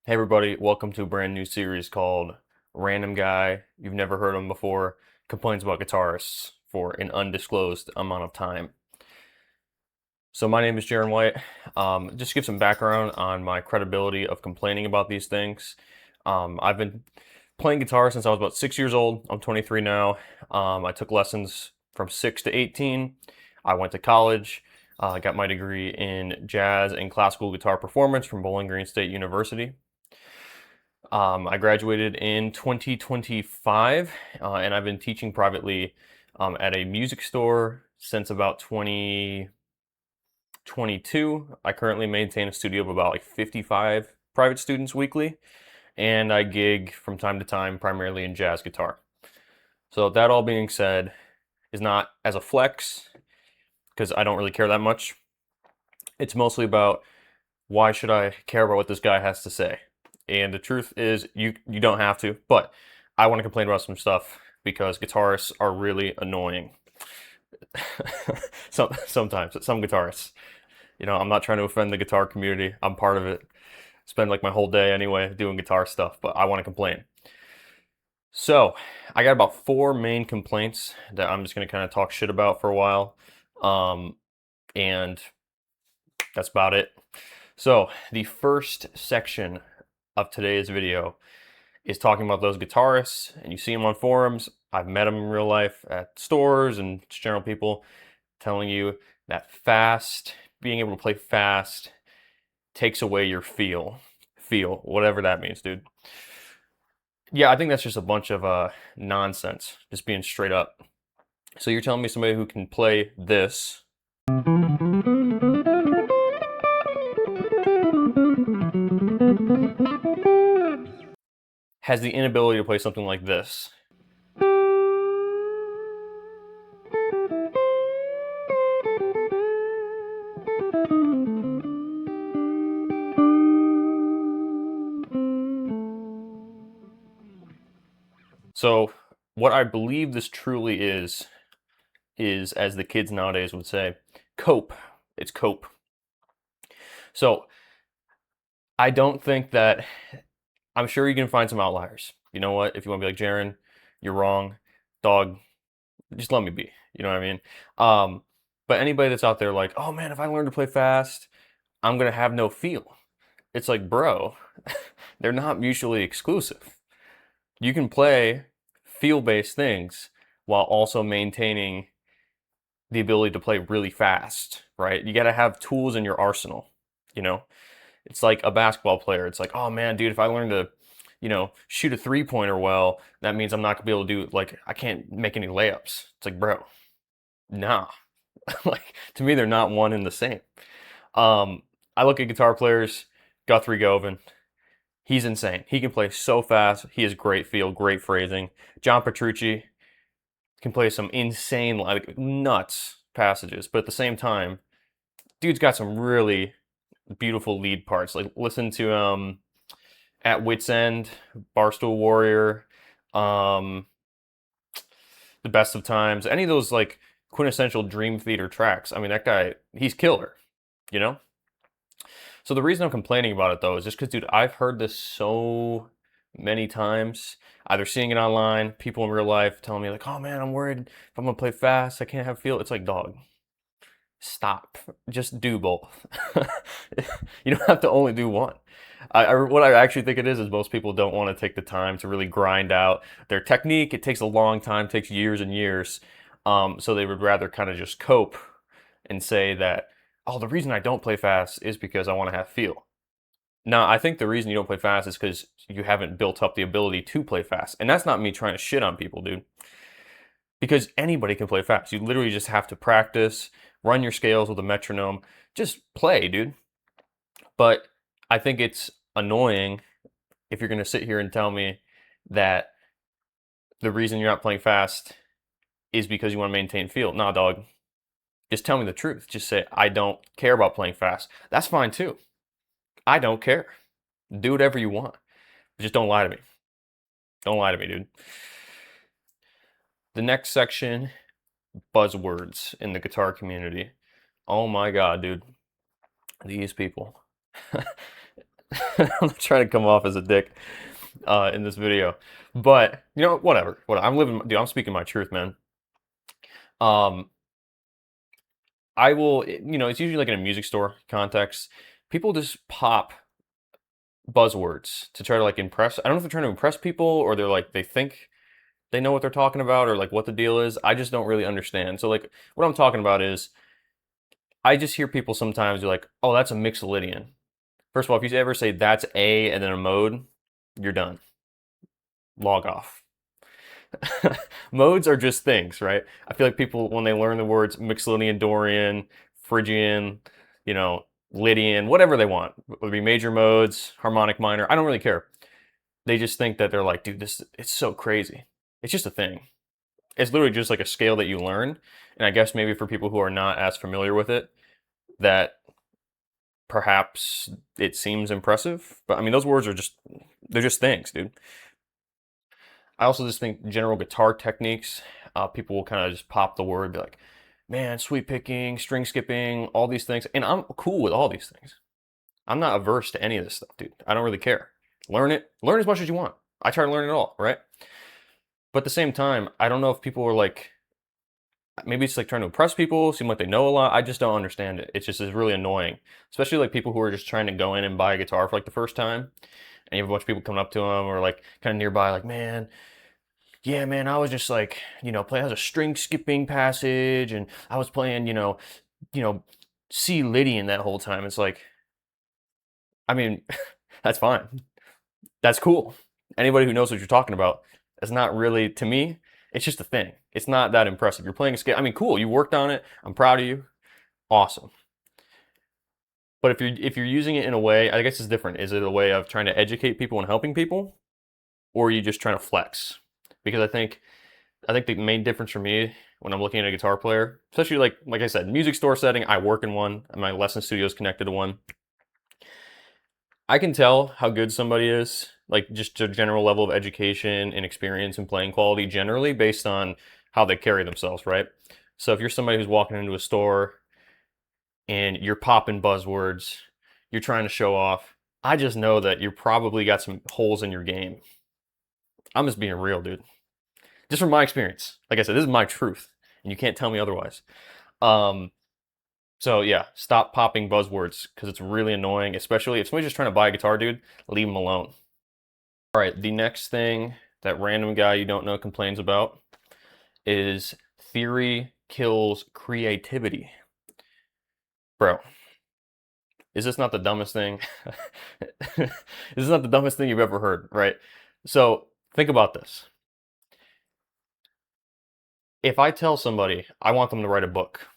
Hey everybody, welcome to a brand new series called Random Guy You've Never Heard of Him Before Complains About Guitarists for an Undisclosed Amount of Time. So my name is Jaron White. Just to give some background on my credibility of complaining about these things. I've been playing guitar since I was about 6 years old. I'm 23 now. I took lessons from 6 to 18. I went to college. I got my degree in jazz and classical guitar performance from Bowling Green State University. I graduated in 2025, and I've been teaching privately at a music store since about 2022. I currently maintain a studio of about like 55 private students weekly, and I gig from time to time primarily in jazz guitar. So that all being said, is not as a flex because I don't really care that much. It's mostly about why should I care about what this guy has to say? And the truth is, you don't have to, but I want to complain about some stuff because guitarists are really annoying. Sometimes, some guitarists. I'm not trying to offend the guitar community. I'm part of it. Spend like my whole day anyway doing guitar stuff, but I want to complain. So, I got about four main complaints that I'm just going to kind of talk shit about for a while. And that's about it. So, the first section of today's video is talking about those guitarists, and you see them on forums. I've met them in real life at stores and just general people telling you that being able to play fast takes away your feel, whatever that means, dude. Yeah, I think that's just a bunch of nonsense, just being straight up. So you're telling me somebody who can play this has the inability to play something like this. So what I believe this truly is, as the kids nowadays would say, cope. It's cope. So I don't think that, I'm sure you can find some outliers. You know what? If you want to be like, Jaron, you're wrong. Dog, just let me be. You know what I mean? But anybody that's out there like, oh man, if I learn to play fast, I'm going to have no feel. It's like, bro, they're not mutually exclusive. You can play feel-based things while also maintaining the ability to play really fast, right? You got to have tools in your arsenal, you know? It's like a basketball player. It's like, oh man, dude, if I learn to, shoot a three-pointer well, that means I'm not gonna be able to do, like, I can't make any layups. It's like, bro, nah. Like, to me, they're not one and the same. I look at guitar players, Guthrie Govan, he's insane. He can play so fast. He has great feel, great phrasing. John Petrucci can play some insane, like, nuts passages, but at the same time, dude's got some really beautiful lead parts. Like, listen to At Wit's End, Barstool Warrior, um, The Best of Times, any of those like quintessential Dream Theater tracks. I mean, that guy, he's killer, you know? So the reason I'm complaining about it though is just because, dude, I've heard this so many times, either seeing it online, people in real life telling me like, oh man, I'm worried if I'm gonna play fast, I can't have feel. It's like, dog, stop. Just do both. You don't have to only do one. What I actually think it is most people don't want to take the time to really grind out their technique. It takes a long time, takes years and years. So they would rather kind of just cope and say that, oh, the reason I don't play fast is because I want to have feel. Now, I think the reason you don't play fast is because you haven't built up the ability to play fast. And that's not me trying to shit on people, dude. Because anybody can play fast. You literally just have to practice, run your scales with a metronome, just play, dude. But I think it's annoying if you're going to sit here and tell me that the reason you're not playing fast is because you want to maintain feel. Nah, dog. Just tell me the truth. Just say, I don't care about playing fast. That's fine too. I don't care. Do whatever you want. But just don't lie to me. Don't lie to me, dude. The next section, buzzwords in the guitar community. Oh my God, dude. These people. I'm not trying to come off as a dick in this video, but you know, whatever. What I'm living, dude. I'm speaking my truth, man. Um, I will, you know, it's usually like in a music store context. People just pop buzzwords to try to like impress. I don't know if they're trying to impress people or they're like they think they know what they're talking about or like what the deal is. I just don't really understand. So like what I'm talking about is I just hear people sometimes be like, "Oh, that's a Mixolydian." First of all, if you ever say that's a and then a mode, you're done. Log off. Modes are just things, right? I feel like people when they learn the words Mixolydian, Dorian, Phrygian, you know, Lydian, whatever they want, whether it be major modes, harmonic minor, I don't really care. They just think that they're like, dude, this it's so crazy. It's just a thing. It's literally just like a scale that you learn. And I guess maybe for people who are not as familiar with it, that perhaps it seems impressive. But I mean, those words are just, they're just things, dude. I also just think general guitar techniques, people will kind of just pop the word, be like, man, sweep picking, string skipping, all these things. And I'm cool with all these things. I'm not averse to any of this stuff, dude. I don't really care. Learn it, learn as much as you want. I try to learn it all, right? But at the same time, I don't know if people are like, maybe it's like trying to impress people, seem like they know a lot. I just don't understand it. It's just it's really annoying, especially like people who are just trying to go in and buy a guitar for like the first time. And you have a bunch of people coming up to them or like kind of nearby, like, man, yeah, man, I was just like, you know, playing as a string skipping passage, and I was playing, you know, C Lydian that whole time. It's like, I mean, that's fine. That's cool. Anybody who knows what you're talking about, it's not really to me. It's just a thing. It's not that impressive. You're playing a scale. I mean, cool. You worked on it. I'm proud of you. Awesome. But if you're using it in a way, I guess it's different. Is it a way of trying to educate people and helping people, or are you just trying to flex? Because I think the main difference for me when I'm looking at a guitar player, especially like I said, music store setting, I work in one, and my lesson studio is connected to one. I can tell how good somebody is, like just a general level of education and experience and playing quality generally based on how they carry themselves, right? So if you're somebody who's walking into a store and you're popping buzzwords, you're trying to show off, I just know that you probably got some holes in your game. I'm just being real, dude. Just from my experience. Like I said, this is my truth, and you can't tell me otherwise. Um, so yeah, stop popping buzzwords because it's really annoying, especially if somebody's just trying to buy a guitar, dude, leave them alone. All right, the next thing that random guy you don't know complains about is theory kills creativity. Bro, is this not the dumbest thing? This is not the dumbest thing you've ever heard, right? So think about this. If I tell somebody I want them to write a book,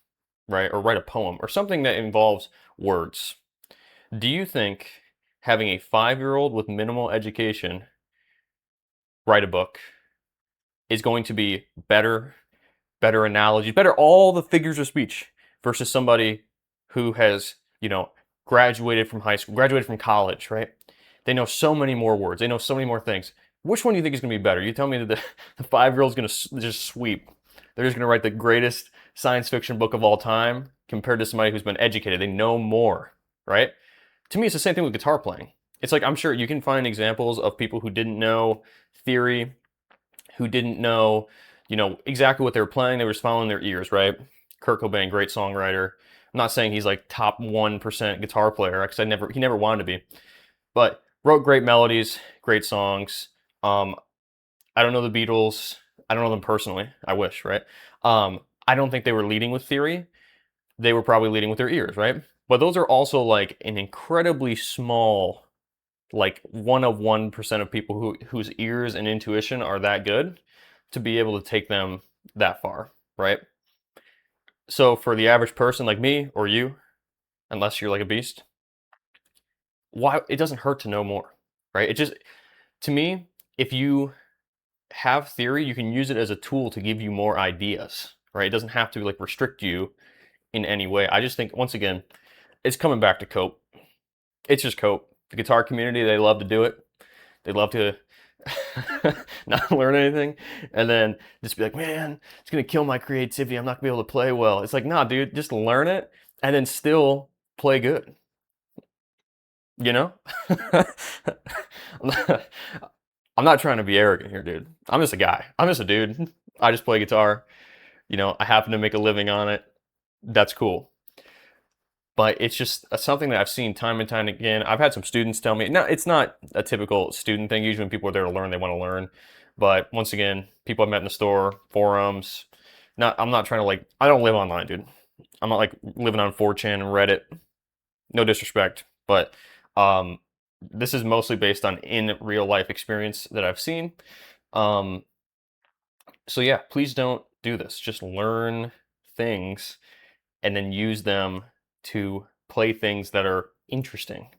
right, or write a poem, or something that involves words, do you think having a 5-year-old with minimal education write a book is going to be better analogy, better all the figures of speech versus somebody who has, you know, graduated from high school, graduated from college, right? They know so many more words. They know so many more things. Which one do you think is going to be better? You tell me that the 5-year-old is going to just sweep. They're just going to write the greatest science fiction book of all time compared to somebody who's been educated. They know more, right? To me, it's the same thing with guitar playing. It's like I'm sure you can find examples of people who didn't know theory, who didn't know, you know, exactly what they were playing. They were just following their ears, right? Kurt Cobain, great songwriter. I'm not saying he's like top 1% guitar player because he never wanted to be, but wrote great melodies, great songs. Um, I don't know the Beatles. I don't know them personally. I wish, right? I don't think they were leading with theory. They were probably leading with their ears, right? But those are also like an incredibly small, like 1% of people whose ears and intuition are that good to be able to take them that far, right? So for the average person like me or you, unless you're like a beast, why it doesn't hurt to know more, right? It just to me, if you have theory, you can use it as a tool to give you more ideas, right? It doesn't have to like restrict you in any way. I just think once again, it's coming back to cope. It's just cope. The guitar community, they love to do it. They love to not learn anything and then just be like, man, it's gonna kill my creativity. I'm not gonna be able to play well. It's like, nah, dude, just learn it and then still play good. you know? I'm not trying to be arrogant here, dude. I'm just a guy. I'm just a dude. I just play guitar. I happen to make a living on it. That's cool. But it's just something that I've seen time and time again. I've had some students tell me, no, it's not a typical student thing. Usually when people are there to learn, they want to learn. But once again, people I've met in the store, forums, I'm not trying to like, I don't live online, dude. I'm not like living on 4chan and Reddit. No disrespect, but um, this is mostly based on in real life experience that I've seen. Um, so yeah, please don't do this. Just learn things and then use them to play things that are interesting.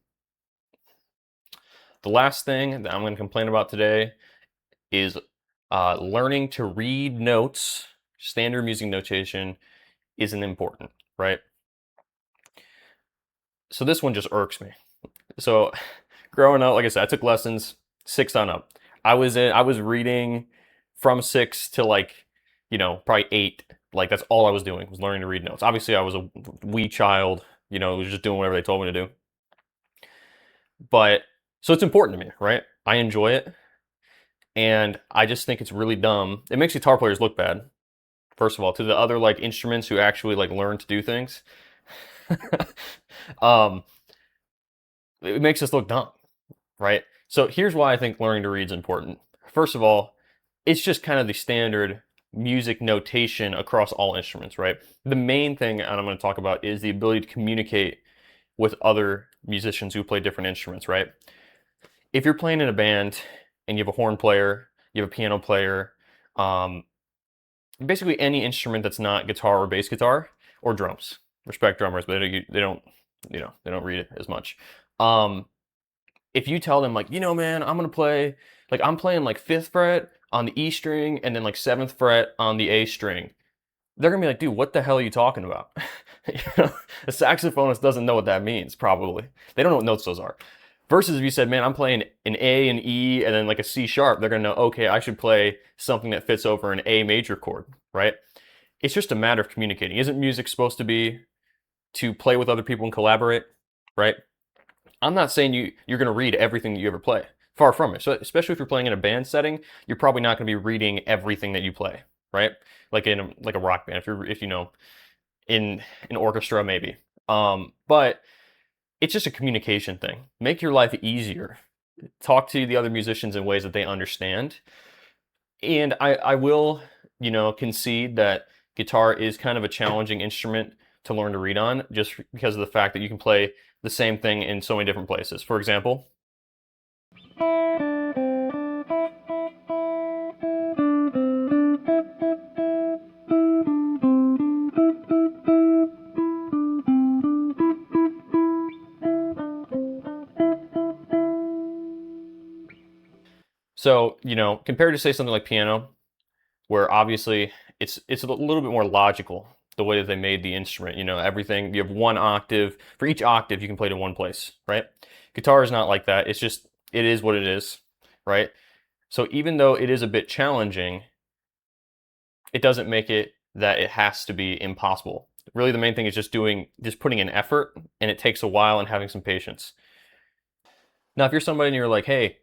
The last thing that I'm going to complain about today is learning to read notes. Standard music notation isn't important, right? So this one just irks me. So growing up, like I said, I took lessons 6 on up. I was reading from 6 to like, probably 8. Like that's all I was doing was learning to read notes. Obviously, I was a wee child, was just doing whatever they told me to do. But so it's important to me, right? I enjoy it, and I just think it's really dumb. It makes guitar players look bad, first of all, to the other like instruments who actually like learn to do things. um, it makes us look dumb, right? So here's why I think learning to read is important. First of all, it's just kind of the standard music notation across all instruments, right? The main thing and I'm going to talk about is the ability to communicate with other musicians who play different instruments, right? If you're playing in a band and you have a horn player, you have a piano player, um, basically any instrument that's not guitar or bass guitar or drums. Respect drummers, but they don't, they don't read it as much. Um, if you tell them like, man, I'm gonna play like I'm playing like fifth fret on the E string and then like seventh fret on the A string, they're gonna be like, dude, what the hell are you talking about? A saxophonist doesn't know what that means, probably. They don't know what notes those are. Versus if you said, man, I'm playing an A and E and then like a C sharp, they're gonna know, okay, I should play something that fits over an A major chord, right? It's just a matter of communicating. Isn't music supposed to be to play with other people and collaborate, right? I'm not saying you're going to read everything that you ever play. Far from it. So especially if you're playing in a band setting, you're probably not going to be reading everything that you play, right? Like in like a rock band, if in an orchestra maybe. But it's just a communication thing. Make your life easier. Talk to the other musicians in ways that they understand. And I will, concede that guitar is kind of a challenging instrument to learn to read on just because of the fact that you can play the same thing in so many different places. For example, so, compared to say something like piano, where obviously it's a little bit more logical the way that they made the instrument. Everything you have one octave for each octave you can play to one place, right? Guitar is not like that. It's just it is what it is, right? So even though it is a bit challenging, it doesn't make it that it has to be impossible. Really, the main thing is just putting in effort, and it takes a while and having some patience. Now, if you're somebody and you're like, hey,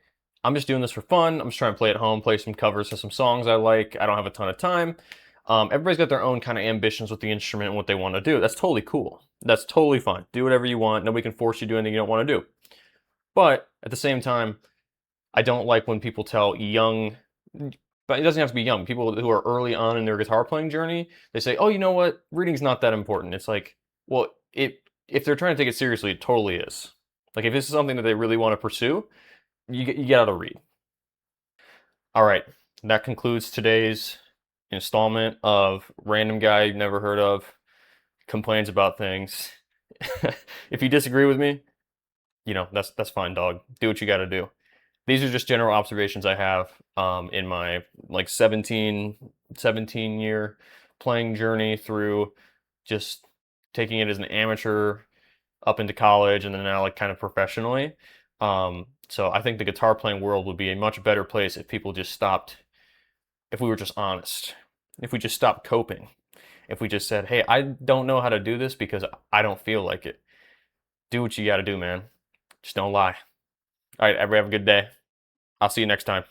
I'm just doing this for fun, I'm just trying to play at home, play some covers of some songs I like, I don't have a ton of time. Everybody's got their own kind of ambitions with the instrument and what they want to do. That's totally cool. That's totally fine. Do whatever you want. Nobody can force you to do anything you don't want to do. But at the same time, I don't like when people tell young, but it doesn't have to be young, people who are early on in their guitar playing journey, they say, oh, you know what? Reading's not that important. It's like, well, if they're trying to take it seriously, it totally is. Like if this is something that they really want to pursue, you got to read. All right, that concludes today's installment of Random Guy You've Never Heard Of Complains About Things. If you disagree with me, that's fine, dog. Do what you got to do. These are just general observations I have in my like 17 year playing journey through just taking it as an amateur up into college and then now like kind of professionally. So I think the guitar playing world would be a much better place if people just stopped, if we were just honest, if we just stopped coping, if we just said, hey, I don't know how to do this because I don't feel like it. Do what you got to do, man. Just don't lie. All right, everybody have a good day. I'll see you next time.